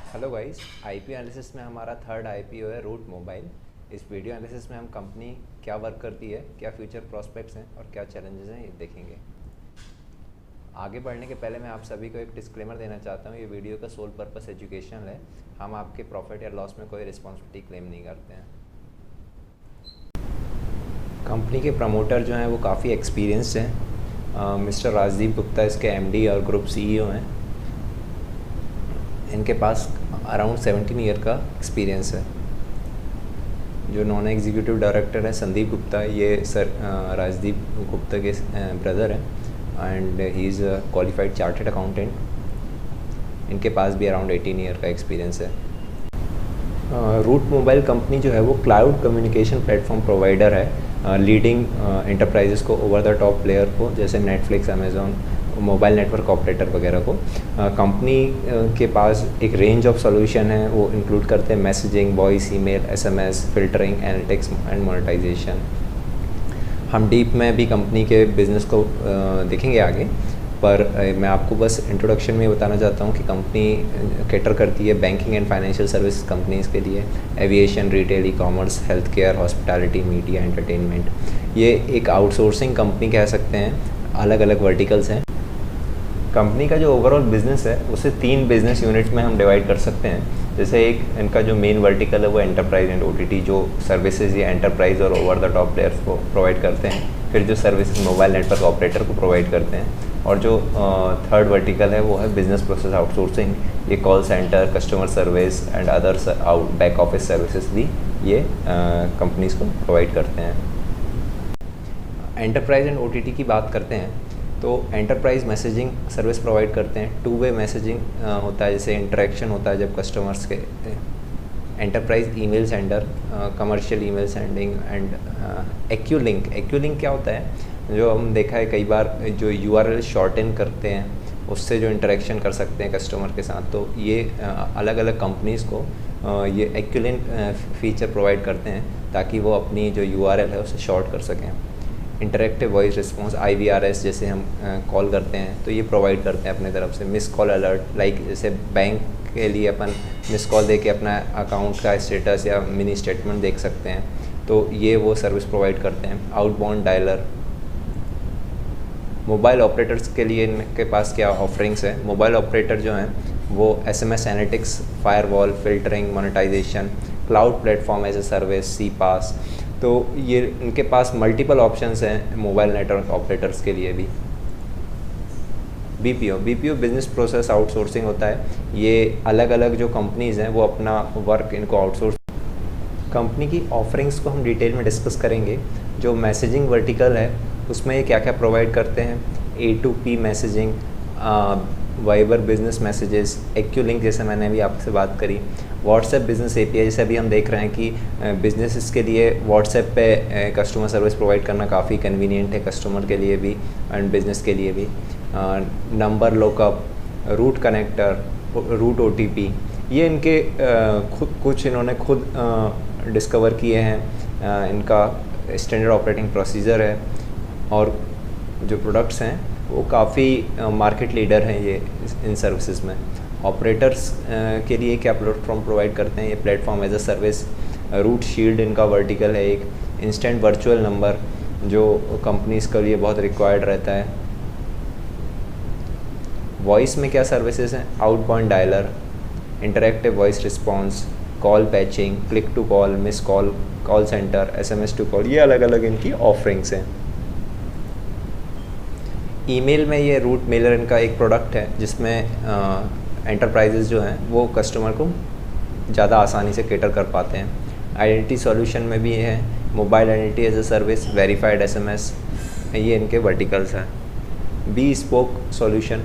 Hello guys, IPO analysis में हमारा third IPO है रूट मोबाइल। इस वीडियो एनालिसिस में हम कंपनी क्या वर्क करती है, क्या फ्यूचर प्रोस्पेक्ट्स हैं और क्या चैलेंजेस हैं ये देखेंगे। आगे बढ़ने के पहले मैं आप सभी को एक डिस्क्लेमर देना चाहता हूँ। ये वीडियो का सोल पर्पस एजुकेशनल है। हम आपके प्रॉफिट या लॉस में कोई रिस्पॉन्सिबिलिटी क्लेम नहीं करते हैं। कंपनी के प्रमोटर जो हैं वो काफ़ी एक्सपीरियंस्ड हैं। मिस्टर राजदीप गुप्ता इसके एमडी और ग्रुप सीईओ हैं। इनके पास अराउंड 17 ईयर का एक्सपीरियंस है। जो नॉन एग्जीक्यूटिव डायरेक्टर है संदीप गुप्ता, ये सर राजदीप गुप्ता के ब्रदर हैं and he is qualified chartered accountant. इनके पास भी अराउंड 18 ईयर का एक्सपीरियंस है। रूट मोबाइल कंपनी जो है वो क्लाउड कम्युनिकेशन प्लेटफॉर्म प्रोवाइडर है लीडिंग एंटरप्राइजेस को, ओवर द टॉप प्लेयर को, जैसे Netflix, Amazon, mobile network operator वगैरह को। कंपनी के पास एक रेंज ऑफ सॉल्यूशन है, वो इंक्लूड करते हैं messaging, voice, email, SMS, filtering, analytics and monetization. हम डीप में भी कंपनी के बिज़नेस को देखेंगे आगे, पर मैं आपको बस इंट्रोडक्शन में बताना चाहता हूँ कि कंपनी कैटर करती है banking and financial service companies के लिए, aviation, retail, e commerce, health care, hospitality, media, entertainment. ये एक आउटसोर्सिंग कंपनी कह सकते हैं। अलग अलग वर्टिकल्स हैं। कंपनी का जो ओवरऑल बिज़नेस है उसे 3 बिज़नेस यूनिट में हम डिवाइड कर सकते हैं। जैसे एक इनका जो मेन वर्टिकल है वो एंटरप्राइज एंड ओटीटी, जो सर्विसेज ये एंटरप्राइज और ओवर द टॉप प्लेयर्स को प्रोवाइड करते हैं। फिर जो सर्विसेज मोबाइल नेटवर्क ऑपरेटर को प्रोवाइड करते हैं। और जो थर्ड वर्टिकल है वो है बिज़नेस प्रोसेस आउटसोर्सिंग। ये call centre, customer service and others back office services भी ये कंपनीज को प्रोवाइड करते हैं। एंटरप्राइज एंड ओटीटी की बात करते हैं तो एंटरप्राइज मैसेजिंग सर्विस प्रोवाइड करते हैं। 2 वे मैसेजिंग होता है, जैसे इंटरेक्शन होता है जब कस्टमर्स के। Enterprise email sender, commercial email sending and Aculink क्या होता है, जो हम देखा है कई बार जो यूआरएल शॉर्टन करते हैं उससे जो इंटरेक्शन कर सकते हैं कस्टमर के साथ। तो ये अलग अलग कंपनीज़ को ये एक्यूलिंक फीचर प्रोवाइड करते हैं ताकि वो अपनी जो यूआरएल है उसे शॉर्ट कर सकें। इंटरेक्टिव वॉइस रिस्पॉन्स, IVRS, जैसे हम कॉल करते हैं तो ये प्रोवाइड करते हैं अपने तरफ से। मिस कॉल अलर्ट, लाइक जैसे बैंक के लिए अपन मिस कॉल दे के अपना अकाउंट का स्टेटस या मिनी स्टेटमेंट देख सकते हैं, तो ये वो सर्विस प्रोवाइड करते हैं। Outbound dialer. मोबाइल ऑपरेटर्स के लिए इनके पास क्या ऑफरिंग्स है। मोबाइल ऑपरेटर जो हैं वो SMS analytics, firewall, filtering, monetization, cloud platform as a service, CPaaS। तो ये इनके पास मल्टीपल ऑप्शंस हैं मोबाइल नेटवर्क ऑपरेटर्स के लिए भी। BPO बिजनेस प्रोसेस आउटसोर्सिंग होता है। ये अलग अलग जो कंपनीज़ हैं वो अपना वर्क इनको आउटसोर्स। कंपनी की ऑफरिंग्स को हम डिटेल में डिस्कस करेंगे। जो मैसेजिंग वर्टिकल है उसमें ये क्या क्या प्रोवाइड करते हैं। A2P messaging, Viber business messages, Aculink जैसे मैंने अभी आपसे बात करी, व्हाट्सएप बिजनेस API, जैसे अभी हम देख रहे हैं कि बिजनेसेस के लिए व्हाट्सएप पे कस्टमर सर्विस प्रोवाइड करना काफ़ी कन्वीनियंट है, कस्टमर के लिए भी एंड बिजनेस के लिए भी। Number lookup, route connector, route OTP, ये इनके कुछ इन्होंने खुद डिस्कवर किए हैं। इनका स्टैंडर्ड ऑपरेटिंग प्रोसीजर है और जो प्रोडक्ट्स हैं वो काफ़ी मार्केट लीडर हैं ये इन सर्विसेज में। ऑपरेटर्स के लिए क्या प्लेटफॉर्म प्रोवाइड करते हैं, ये platform as a service. Route shield इनका वर्टिकल है एक। इंस्टेंट वर्चुअल नंबर जो कंपनीज़ के लिए बहुत रिक्वायर्ड रहता है। वॉइस में क्या सर्विसेज हैं, outbound dialer, interactive voice response, call patching, click to call, miss call, call center, SMS to call, ये अलग अलग इनकी ऑफरिंग्स हैं। ईमेल में ये रूट मेलर इनका एक प्रोडक्ट है जिसमें एंटरप्राइजेज जो हैं वो कस्टमर को ज़्यादा आसानी से कैटर कर पाते हैं। आइडेंटिटी सॉल्यूशन में भी है mobile identity as a service, verified SMS, ये इनके वर्टिकल्स हैं। bespoke सॉल्यूशन,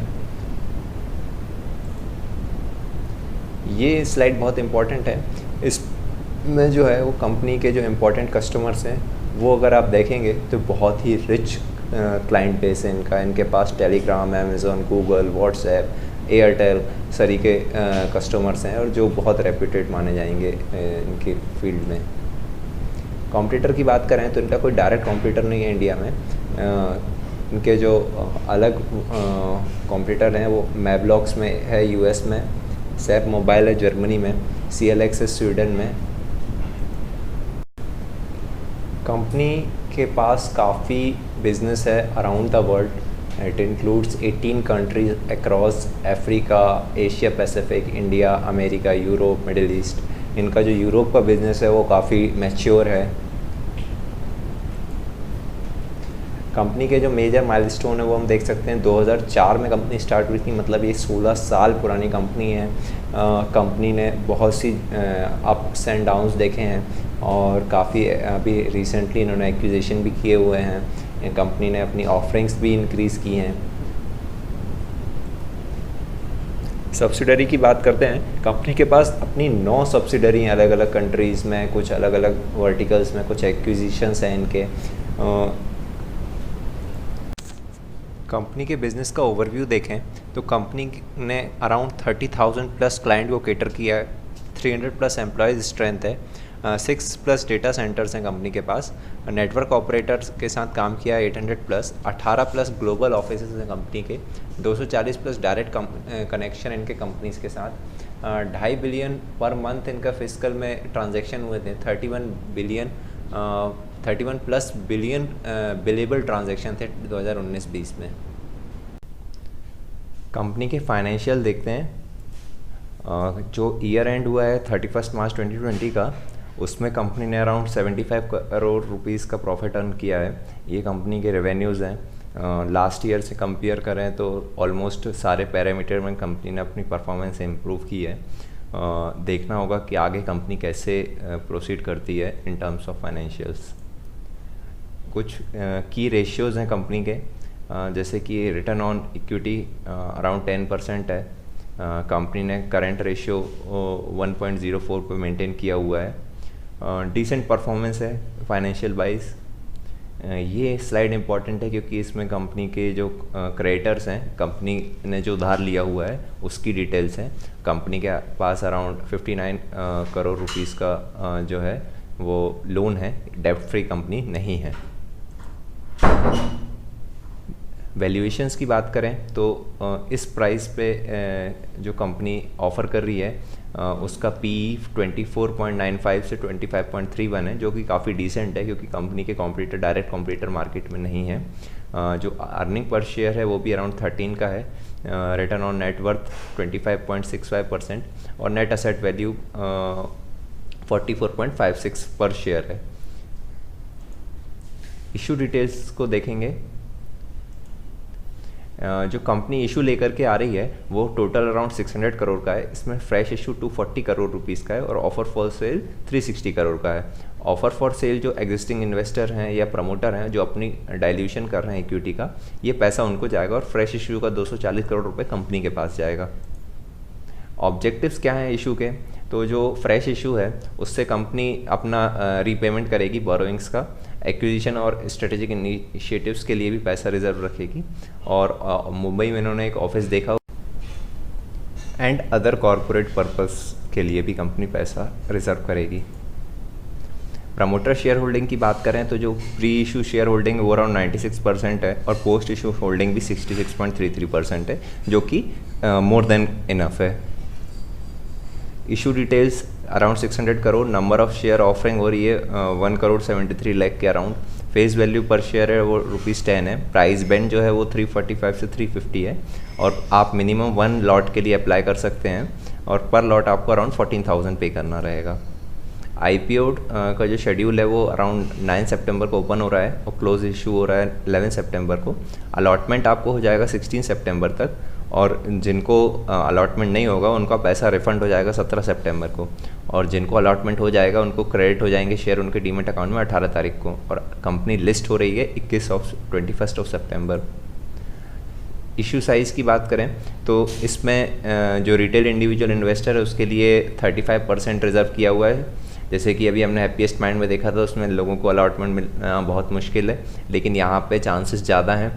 ये स्लाइड बहुत इंपॉर्टेंट है। इसमें जो है वो कंपनी के जो इम्पोर्टेंट कस्टमर्स हैं वो अगर आप देखेंगे तो बहुत ही रिच क्लाइंट बेस है इनका। इनके पास Telegram, Amazon, Google, WhatsApp, Airtel सरी के कस्टमर्स हैं और जो बहुत रेप्यूटेड माने जाएंगे इनकी फील्ड में। कॉम्पिटिटर की बात करें तो इनका कोई डायरेक्ट कॉम्पिटिटर नहीं है इंडिया में। इनके जो अलग कॉम्पिटिटर हैं वो मैब्लॉक्स में है US में, सैप मोबाइल है जर्मनी में, CLX है स्वीडन में। कंपनी के पास काफ़ी बिजनेस है around the world. It includes 18 countries across Africa, Asia Pacific, India, America, Europe, middle east. इनका जो यूरोप का बिज़नेस है वो काफ़ी मैच्योर है। कंपनी के जो मेजर माइलस्टोन है वो हम देख सकते हैं। 2004 में कंपनी स्टार्ट हुई थी, मतलब ये 16 साल पुरानी कंपनी है। कंपनी ने बहुत सी अप्स एंड डाउन्स देखे हैं और काफ़ी अभी रिसेंटली इन्होंने एक्विजिशन भी किए हुए हैं। कंपनी ने अपनी ऑफरिंग्स भी इंक्रीज़ की हैं। सब्सिडरी की बात करते हैं। कंपनी के पास अपनी 9 सब्सिडरी हैं अलग अलग कंट्रीज़ में, कुछ अलग अलग वर्टिकल्स में, कुछ एक्विजिशंस हैं इनके। कंपनी के बिज़नेस का ओवरव्यू देखें तो कंपनी ने अराउंड 30,000 प्लस क्लाइंट को केटर किया है, 300 प्लस एम्प्लॉयज़ स्ट्रेंथ है, 6 प्लस डेटा सेंटर्स हैं कंपनी के पास, नेटवर्क ऑपरेटर्स के साथ काम किया है 800 प्लस, 18 प्लस ग्लोबल ऑफिस हैं कंपनी के, 240 प्लस डायरेक्ट कनेक्शन इनके कंपनीज़ के साथ, 2.5 बिलियन पर मंथ इनका फिजिकल में ट्रांजैक्शन हुए थे, 31 प्लस बिलियन बिलेबल ट्रांजैक्शन थे 2019-20 में। कंपनी के फाइनेंशियल देखते हैं। जो ईयर एंड हुआ है 31 मार्च 2020 का, उसमें कंपनी ने अराउंड 75 करोड़ रुपीस का प्रॉफिट अर्न किया है। ये कंपनी के रेवेन्यूज़ हैं। लास्ट ईयर से कंपेयर करें तो ऑलमोस्ट सारे पैरामीटर में कंपनी ने अपनी परफॉर्मेंस इम्प्रूव की है। देखना होगा कि आगे कंपनी कैसे प्रोसीड करती है इन टर्म्स ऑफ फाइनेंशियल्स। कुछ की रेशियोज़ हैं कंपनी के, जैसे कि रिटर्न ऑन इक्विटी अराउंड 10% है। कंपनी ने करंट रेशियो 1.04 पे मेंटेन किया हुआ है। डिसेंट परफॉर्मेंस है फाइनेंशियल वाइज। ये स्लाइड इम्पॉर्टेंट है क्योंकि इसमें कंपनी के जो क्रेडिटर्स हैं, कंपनी ने जो उधार लिया हुआ है उसकी डिटेल्स हैं। कंपनी के पास अराउंड 59 करोड़ रुपीस का जो है वो लोन है, डेब्ट फ्री कंपनी नहीं है। वैल्यूएशंस की बात करें तो इस प्राइस पे जो कंपनी ऑफ़र कर रही है उसका PE 24.95 से 25.31 है, जो कि काफ़ी डिसेंट है क्योंकि कंपनी के कॉम्पिटिटर, डायरेक्ट कॉम्पिटिटर मार्केट में नहीं है। जो अर्निंग पर शेयर है वो भी अराउंड 13 का है। रिटर्न ऑन नेटवर्थ 25.65% और नेट असेट वैल्यू 44.56 पर शेयर है। इशू डिटेल्स को देखेंगे। जो कंपनी इशू लेकर के आ रही है वो टोटल अराउंड 600 करोड़ का है। इसमें फ्रेश इशू 240 करोड़ रुपीस का है और ऑफर फॉर सेल 360 करोड़ का है। ऑफर फॉर सेल जो एग्जिस्टिंग इन्वेस्टर हैं या प्रमोटर हैं जो अपनी डाइल्यूशन कर रहे हैं इक्विटी का, ये पैसा उनको जाएगा और फ्रेश इशू का 240 करोड़ रुपए कंपनी के पास जाएगा। ऑब्जेक्टिव्स क्या हैं इशू के? तो जो फ्रेश इशू है उससे कंपनी अपना रीपेमेंट करेगी बोरोइंग्स का, एक्विजिशन और स्ट्रेटेजिक इनिशिएटिव्स के लिए भी पैसा रिजर्व रखेगी और मुंबई में इन्होंने एक ऑफिस देखा एंड अदर कॉरपोरेट पर्पस के लिए भी कंपनी पैसा रिजर्व करेगी। प्रमोटर शेयर होल्डिंग की बात करें तो जो प्री इशू शेयर होल्डिंग वो अराउंड 96% है और पोस्ट इशू होल्डिंग भी 66.33% है, जो कि मोर देन इनफ है। Issue details around 600 crore, number of share offering हो रही है 1 करोड़ 73 लाख के अराउंड। फेस वैल्यू पर शेयर है वो ₹10 है। प्राइस बैंड जो है वो 345 से 350 है और आप मिनिमम 1 लॉट के लिए अप्लाई कर सकते हैं और पर लॉट आपको अराउंड 14,000 पे करना रहेगा। IPO का जो शेड्यूल है वो अराउंड 9 सितंबर को ओपन हो रहा है और क्लोज इशू हो रहा है 11 सितंबर को। अलॉटमेंट आपको हो जाएगा 16 सितंबर तक और जिनको अलॉटमेंट नहीं होगा उनका पैसा रिफंड हो जाएगा 17 सितंबर को और जिनको अलॉटमेंट हो जाएगा उनको क्रेडिट हो जाएंगे शेयर उनके डीमेट अकाउंट में 18 तारीख को और कंपनी लिस्ट हो रही है 21 सितंबर। इशू साइज़ की बात करें तो इसमें जो रिटेल इंडिविजुअल इन्वेस्टर है उसके लिए 35% रिजर्व किया हुआ है। जैसे कि अभी हमने हैप्पीएस्ट माइंड में देखा था उसमें लोगों को अलॉटमेंट मिलना बहुत मुश्किल है, लेकिन यहाँ पे चांसेस ज़्यादा हैं।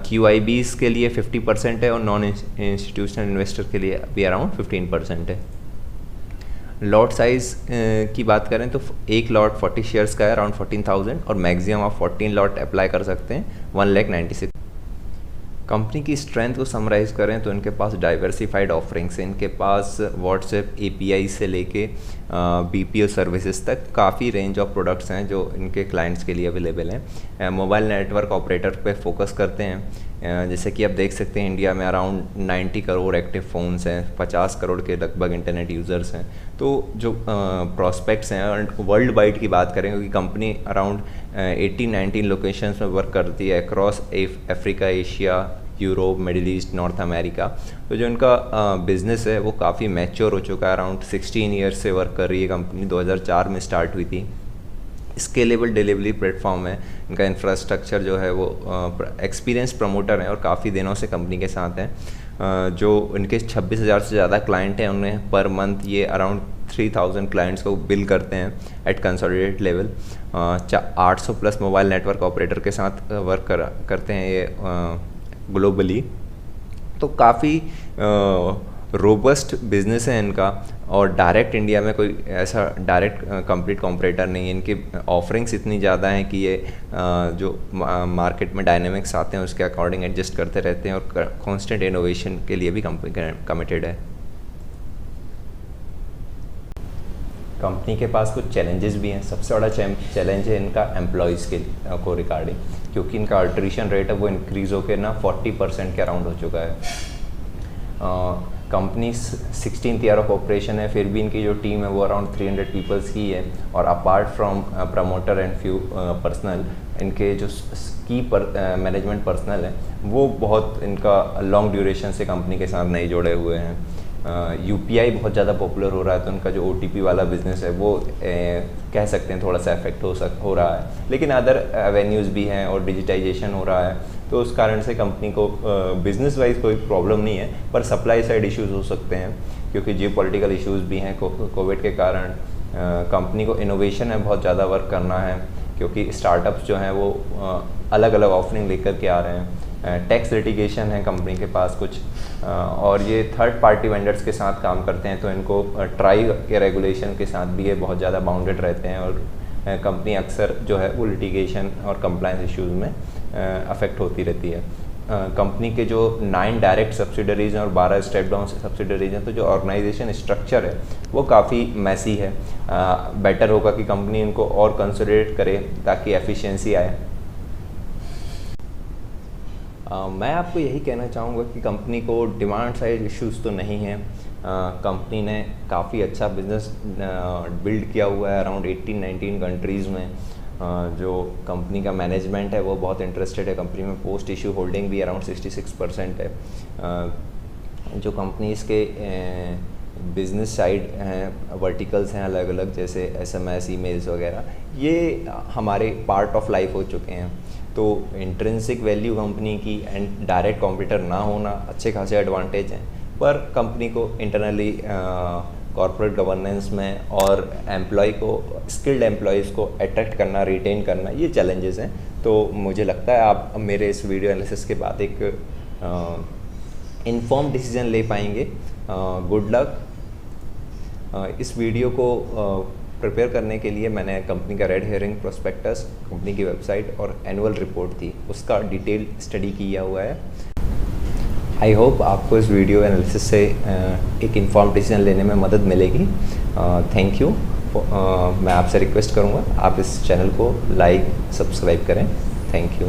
QIBs के लिए 50% है और नॉन इंस्टीट्यूशनल इन्वेस्टर के लिए अभी अराउंड 15% है। लॉट साइज़ की बात करें तो एक लॉट 40 शेयर्स का है अराउंड 14,000 और मैक्सिमम आप 14 लॉट अप्लाई कर सकते हैं 1,96,000। कंपनी की स्ट्रेंथ को समराइज़ करें तो इनके पास डाइवर्सिफाइड ऑफरिंग्स हैं। इनके पास व्हाट्सएप एपीआई से लेके बीपीओ सर्विसेज तक काफ़ी रेंज ऑफ प्रोडक्ट्स हैं जो इनके क्लाइंट्स के लिए अवेलेबल हैं। मोबाइल नेटवर्क ऑपरेटर पे फोकस करते हैं। जैसे कि आप देख सकते हैं इंडिया में अराउंड 90 करोड़ एक्टिव फ़ोन्स हैं, 50 करोड़ के लगभग इंटरनेट यूज़र्स हैं। तो जो प्रॉस्पेक्ट्स हैं, और वर्ल्ड वाइड की बात करें क्योंकि कंपनी अराउंड 18-19 लोकेशंस में वर्क करती है across Africa, Asia, Europe, middle east, north America. तो जो इनका बिज़नेस है वो काफ़ी मैच्योर हो चुका है। अराउंड 16 ईयर्स से वर्क कर रही है कंपनी। 2004 में स्टार्ट हुई थी। स्केलेबल डिलीवरी प्लेटफॉर्म है। इनका इंफ्रास्ट्रक्चर जो है वो एक्सपीरियंस प्रमोटर हैं और काफ़ी दिनों से कंपनी के साथ हैं। जो इनके 26,000 से ज़्यादा क्लाइंट हैं, उन्हें पर मंथ ये अराउंड 3,000 क्लाइंट्स को बिल करते हैं at consolidated level. 800 plus mobile network operator के साथ वर्क करते हैं ये ग्लोबली। तो काफ़ी रोबस्ट बिजनेस है इनका, और डायरेक्ट इंडिया में कोई ऐसा डायरेक्ट कंप्लीट कॉम्पिटिटर नहीं है। इनकी ऑफरिंग्स इतनी ज़्यादा हैं कि ये जो मार्केट में डायनेमिक्स आते हैं उसके अकॉर्डिंग एडजस्ट करते रहते हैं, और कांस्टेंट इनोवेशन के लिए भी कंपनी कमिटेड है। कंपनी के पास कुछ चैलेंजेस भी हैं। सबसे बड़ा चैलेंज है इनका एम्प्लॉयज़ को रिगार्डिंग, क्योंकि इनका अल्ट्रेशन रेट है वो इंक्रीज़ होकर ना 40% के अराउंड हो चुका है। Company 16th year of operation है, फिर भी इनकी जो टीम है वो अराउंड 300 पीपल्स की है। और apart from promoter and few personal, इनके जो की मैनेजमेंट पर्सनल है वो बहुत इनका लॉन्ग ड्यूरेशन से कंपनी के साथ नहीं जुड़े हुए हैं। यूपीआई बहुत ज़्यादा पॉपुलर हो रहा है, तो उनका जो ओटीपी वाला बिज़नेस है वो कह सकते हैं थोड़ा सा इफेक्ट हो रहा है। लेकिन अदर एवेन्यूज़ भी हैं और डिजिटाइजेशन हो रहा है, तो उस कारण से कंपनी को बिज़नेस वाइज कोई प्रॉब्लम नहीं है। पर सप्लाई साइड इश्यूज़ हो सकते हैं, क्योंकि जियोपॉलिटिकल इश्यूज़ भी हैं कोविड के कारण। कंपनी को इनोवेशन में बहुत ज़्यादा वर्क करना है, क्योंकि स्टार्टअप्स जो हैं वो अलग अलग ऑफरिंग लेकर के आ रहे हैं। टैक्स लिटिगेशन है कंपनी के पास कुछ, और ये थर्ड पार्टी वेंडर्स के साथ काम करते हैं, तो इनको ट्राई के रेगुलेशन के साथ भी ये बहुत ज़्यादा बाउंडेड रहते हैं। और कंपनी अक्सर जो है वो लिटिगेशन और कंप्लायंस इश्यूज़ में अफेक्ट होती रहती है। कंपनी के जो 9 डायरेक्ट सब्सिडरीज हैं और 12 स्टेप डाउन सब्सिडरीज हैं, तो जो ऑर्गेनाइजेशन स्ट्रक्चर है वो काफ़ी मैसी है। बेटर होगा कि कंपनी इनको और कंसोलिडेट करे ताकि एफिशिएंसी आए। मैं आपको यही कहना चाहूँगा कि कंपनी को डिमांड साइड इश्यूज़ तो नहीं हैं। कंपनी ने काफ़ी अच्छा बिज़नेस बिल्ड किया हुआ है अराउंड 18-19 कंट्रीज़ में। जो कंपनी का मैनेजमेंट है वो बहुत इंटरेस्टेड है कंपनी में। पोस्ट इशू होल्डिंग भी अराउंड 66% है। जो कंपनीज़ के बिज़नेस साइड हैं, वर्टिकल्स हैं अलग अलग, जैसे एसएमएस, ईमेल्स वगैरह, ये हमारे पार्ट ऑफ लाइफ हो चुके हैं। तो इंट्रिंसिक वैल्यू कंपनी की एंड डायरेक्ट कॉम्पिटिटर ना होना अच्छे खासे एडवांटेज हैं, पर कंपनी को इंटरनली कॉर्पोरेट गवर्नेंस में और एम्प्लॉय को, स्किल्ड एम्प्लॉयज़ को अट्रैक्ट करना, रिटेन करना, ये चैलेंजेस हैं। तो मुझे लगता है आप मेरे इस वीडियो एनालिसिस के बाद एक इन्फॉर्म डिसीजन ले पाएंगे। Good luck. इस वीडियो को प्रिपेयर करने के लिए मैंने कंपनी का रेड हेयरिंग प्रोस्पेक्टस, कंपनी की वेबसाइट और एनुअल रिपोर्ट थी उसका डिटेल स्टडी किया हुआ है। आई होप आपको इस वीडियो एनालिसिस से एक इन्फॉर्म डिसीजन लेने में मदद मिलेगी। Thank you. मैं आपसे रिक्वेस्ट करूँगा आप इस चैनल को लाइक, सब्सक्राइब करें। Thank you.